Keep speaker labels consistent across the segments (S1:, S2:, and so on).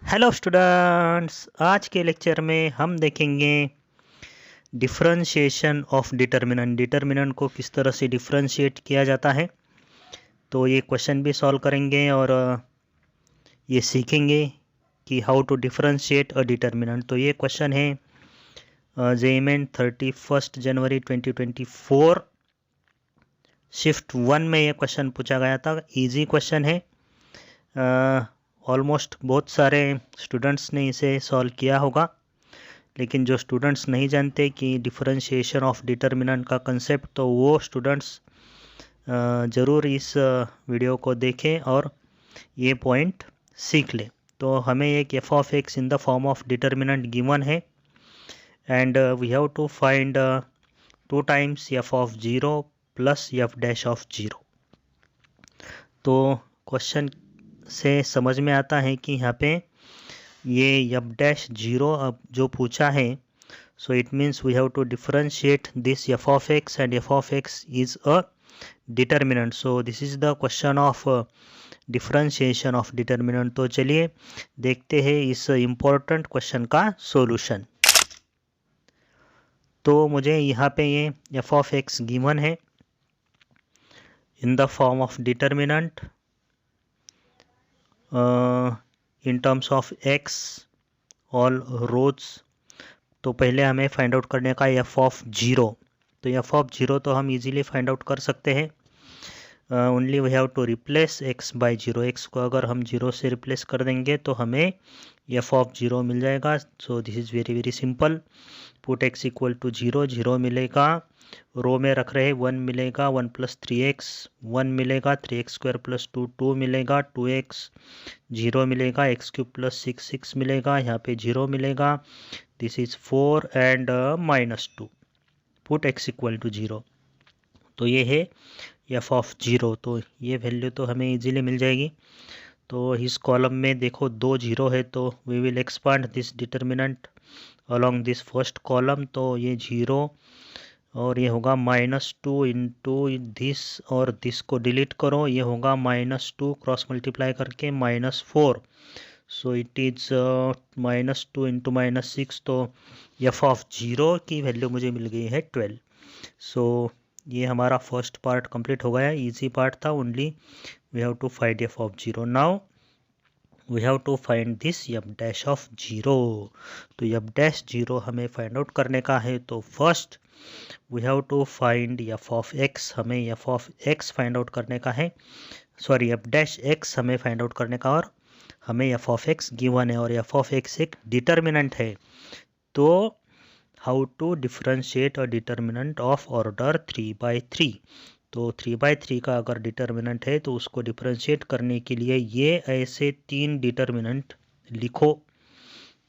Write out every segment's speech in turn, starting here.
S1: Hello students, आज के lecture में हम देखेंगे डिफरेंशिएशन ऑफ डिटर्मिनेंट। डिटर्मिनेंट को किस तरह से डिफरेंशिएट किया जाता है, तो ये क्वेश्चन भी सॉल्व करेंगे और ये सीखेंगे कि how to differentiate a determinant. तो ये क्वेश्चन है जेईई 31 जनवरी 2024 शिफ्ट 1 में ये क्वेश्चन पूछा गया था। इजी क्वेश्चन है, ऑलमोस्ट बहुत सारे स्टूडेंट्स ने इसे सॉल्व किया होगा, लेकिन जो स्टूडेंट्स नहीं जानते कि डिफरेंशिएशन ऑफ डिटर्मिनेंट का कंसेप्ट, तो वो स्टूडेंट्स ज़रूर इस वीडियो को देखें और ये पॉइंट सीख लें। तो हमें एक F of X in the form of determinant given है and we have to find 2 times F of 0 plus F dash of 0। तो क्वेश्चन से समझ में आता है कि यहाँ पे ये एफ डैश 0 अब जो पूछा है, so it means we have to differentiate this f of x and f of x is a determinant. So this is the question of differentiation of determinant. तो चलिए देखते हैं इस important question का solution। तो मुझे यहाँ पे ये f of x given है in the form of determinant in terms of x all rows। तो पहले हमें फाइंड आउट करने का एफ ऑफ 0। तो एफ ऑफ 0 तो हम इजीली फाइंड आउट कर सकते हैं, only we have to replace x by 0। x को अगर हम 0 से रिप्लेस कर देंगे तो हमें एफ ऑफ 0 मिल जाएगा। So this is very very simple. Put x equal to 0, 0 मिलेगा, रो में रख रहे 1 मिलेगा, 1 प्लस 3x 1 मिलेगा, 3x स्क्वायर प्लस 2 2 मिलेगा, 2x 0 मिलेगा, x क्यूब प्लस 6 6 मिलेगा, यहाँ पे 0 मिलेगा, this is 4 and -2। Put x equal to 0। तो ये है एफ ऑफ 0। तो ये वैल्यू तो हमें इजीली मिल जाएगी। तो इस कॉलम में देखो 2 0 है, तो we will expand this determinant along this first column. तो ये 0 और ये होगा -2 इंटू दिस, और दिस को डिलीट करो, ये होगा -2 क्रॉस मल्टीप्लाई करके -4। So it is -2 into -6। तो एफ ऑफ 0 की वैल्यू मुझे मिल गई है 12। सो ये हमारा फर्स्ट पार्ट कंप्लीट हो गया। इजी पार्ट था, only we have to find F of 0। Now we have to find this f dash of 0। तो एफ डैश 0 हमें फाइंड आउट करने का है। तो first we have to find F of X. हमें F of X find out करने का है, सॉरी एफ डैश एक्स हमें फाइंड आउट करने का, और हमें एफ ऑफ एक्स गिवन है और एफ ऑफ एक्स एक डिटर्मिनेंट है। तो how to differentiate a determinant of order 3/3। तो 3/3 का अगर डिटर्मिनेंट है तो उसको डिफरेंशिएट करने के लिए ये ऐसे 3 डिटर्मिनेंट लिखो।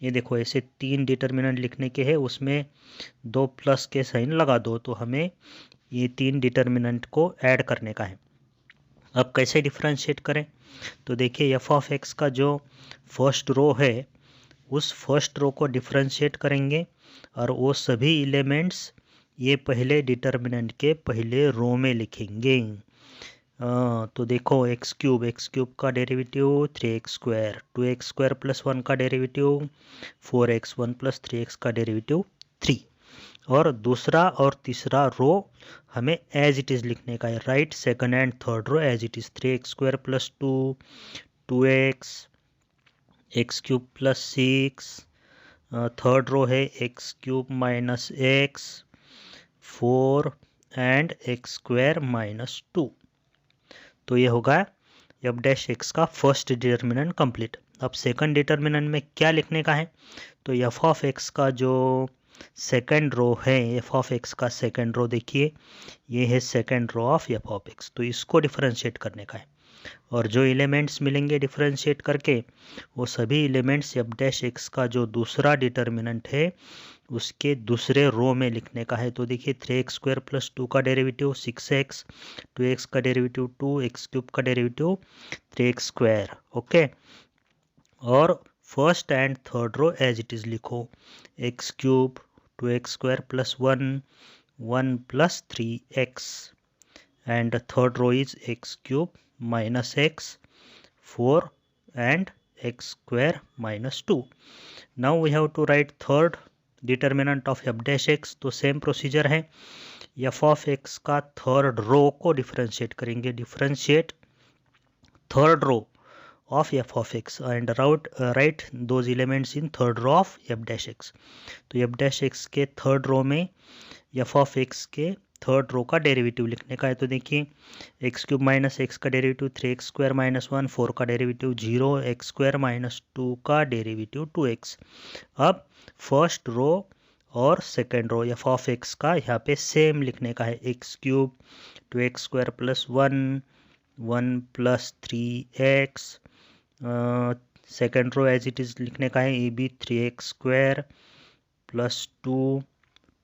S1: ये देखो ऐसे 3 डिटर्मिनेंट लिखने के हैं, उसमें 2 प्लस के साइन लगा दो, तो हमें ये 3 डिटर्मिनेंट को ऐड करने का है। अब कैसे डिफरेंशिएट करें, तो देखिए एफ ऑफ एक्स का जो फर्स्ट रो है उस फर्स्ट रो को डिफरेंशिएट करेंगे, और वो सभी एलिमेंट्स ये पहले डिटर्मिनेंट के पहले रो में लिखेंगे। तो देखो एक्स क्यूब का derivative 3x square, 2x square plus 1 का डेरिवेटिव 4x, 1 प्लस 3x का डेरिवेटिव 3। और दूसरा और तीसरा रो हमें एज इट इज़ लिखने का है, right. Second and third row as it is 3x square plus 2, 2x, X cube plus 6, third row है x cube minus X, 4 and X square minus 2। तो ये होगा एफ डैश एक्स का first determinant complete. अब second determinant में क्या लिखने का है, तो एफ ऑफ एक्स का जो सेकंड रो है, एफ ऑफ एक्स का सेकंड रो देखिए, ये है second row of f of x. तो इसको डिफरेंशिएट करने का है, और जो एलिमेंट्स मिलेंगे डिफरेंशिएट करके वो सभी एलिमेंट्स एफ डैश एक्स का जो दूसरा डिटर्मिनेंट है उसके दूसरे रो में लिखने का है। तो देखिए 3x स्क्वायर प्लस 2 का डेरिवेटिव 6x, 2x का डेरिवेटिव 2, एक्स क्यूब का डेरिवेटिव 3x स्क्वायर। ओके, और first and third row as it is लिखो, X cube 2x square plus 1, 1 plus 3x, and the third row is x cube minus x, 4, and x square minus 2. Now we have to write third determinant of f dash x. तो same procedure है, f of x का third row को differentiate करेंगे, differentiate third row of f of x and write those elements in third row of f dash x. तो f dash x के third row में f of x के third row का derivative लिखने का है। तो देखिए एक्स क्यूब माइनस एक्स का डेरिवेटिव 3x स्क्वायर माइनस 1, 4 का डेरिवेटिव 0, एक्स स्क्वायर माइनस 2 का डेरिवेटिव 2x। अब फर्स्ट रो और second row f of x का यहाँ पे सेम लिखने का है, x cube 2x square plus 1, 1 plus 3x, second row as it is लिखने का है A B 3x square plus 2,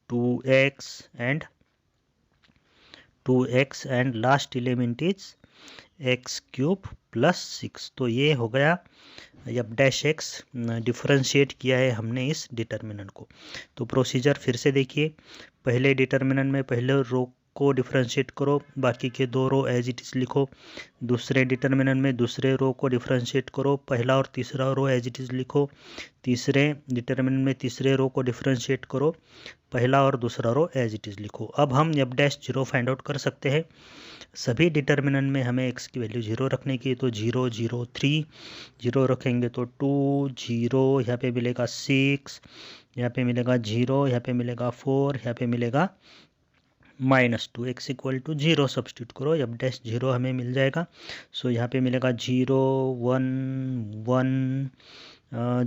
S1: 2x and last element is x cube plus 6। तो ये हो गया एफ डैश एक्स, डिफरेंशिएट किया है हमने इस डिटर्मिनेंट को। तो प्रोसीजर फिर से देखिए, पहले डिटर्मिनेंट में पहले रो को डिफरेंशिएट करो, बाकी के दो रो एज इट इज़ लिखो। दूसरे डिटर्मिनेंट में दूसरे रो को डिफरेंशिएट करो, पहला और तीसरा रो एज इट इज़ लिखो। तीसरे डिटर्मिनेंट में तीसरे रो को डिफरेंशिएट करो, पहला और दूसरा रो एज इट इज़ लिखो। अब हम एफ डैश 0 फाइंड आउट कर सकते हैं। सभी डिटर्मिनेंट में हमें x की वैल्यू 0 रखने की है, तो 0, 0, 3, 0 रखेंगे तो 2, 0, यहाँ पे मिलेगा 6, यहाँ पे मिलेगा 0, यहाँ पे मिलेगा 4, यहाँ पे मिलेगा -2, x इक्वल टू 0 सब्सटीट्यूट करो, एफ डैश 0 हमें मिल जाएगा। सो यहाँ पे मिलेगा 0, 1, 1,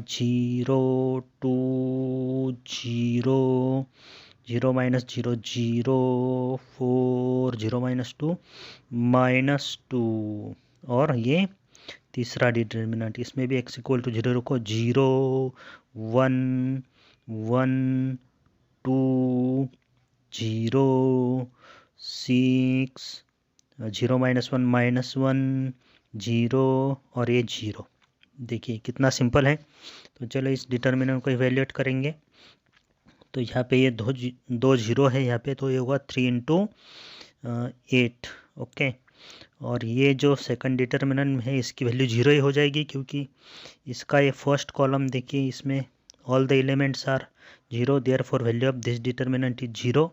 S1: 0, 2, 0, 0 माइनस 0, 0, 4, 0 माइनस 2, -2, और ये तीसरा डिटर्मिनेंट, इसमें भी x इक्वल टू 0 रखो, 0, 1, 1, 2, 0, 6, 0 माइनस 1, 0, और ये 0। देखिए कितना सिंपल है। तो चलो इस डिटर्मिनेंट को इवेल्युएट करेंगे। तो यहाँ पे ये दो जीरो है यहाँ पे, तो ये होगा 3 × 8, ओके। और ये जो सेकंड डिटर्मिनेंट है इसकी वैल्यू 0 ही हो जाएगी, क्योंकि इसका ये फर्स्ट कॉलम देखिए, इसमें all the elements are 0, therefore value of this determinant is 0।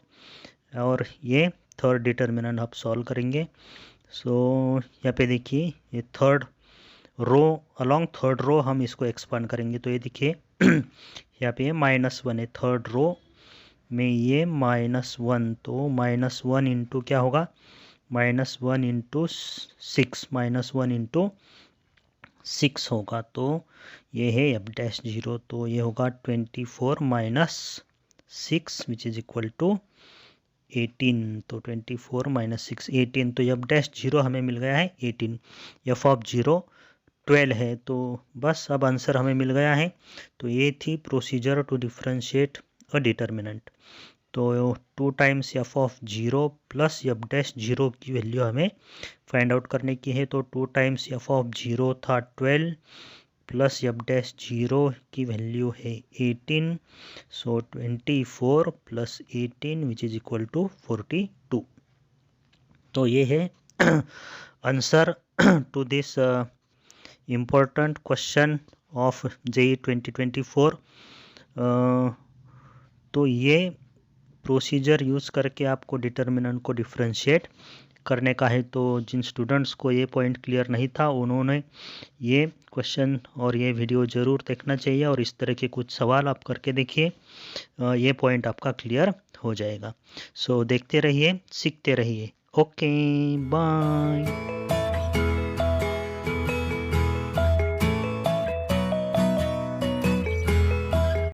S1: और ये थर्ड डिटर्मिनेंट आप सॉल्व करेंगे। सो यहाँ पे देखिए ये third row, along third row हम इसको एक्सपांड करेंगे। तो ये देखिए यहाँ पे ये -1 है, थर्ड रो में ये -1, तो -1 इंटू क्या होगा, -1 इंटू 6, -1 इंटू 6 होगा। तो ये है एफ डैश 0, तो ये होगा 24 minus 6 which is equal to 18। तो 24 माइनस 6, 18। तो एफ डैश 0 हमें मिल गया है 18, एफ ऑफ 0 12 है। तो बस अब आंसर हमें मिल गया है। तो ये थी procedure to differentiate a determinant. तो 2 times F of 0 plus F dash 0 की वैल्यू हमें फाइंड आउट करने की है। तो 2 टाइम्स एफ ऑफ 0 था 12 प्लस एफ डैश 0 की वैल्यू है 18। So 24 plus 18 which is equal to 42। तो ये है answer to this important question of JEE 2024। तो ये प्रोसीजर यूज़ करके आपको डिटर्मिनेंट को डिफरेंशिएट करने का है। तो जिन स्टूडेंट्स को ये पॉइंट क्लियर नहीं था उन्होंने ये क्वेश्चन और ये वीडियो ज़रूर देखना चाहिए, और इस तरह के कुछ सवाल आप करके देखिए, ये पॉइंट आपका क्लियर हो जाएगा। सो देखते रहिए, सीखते रहिए। Okay, bye.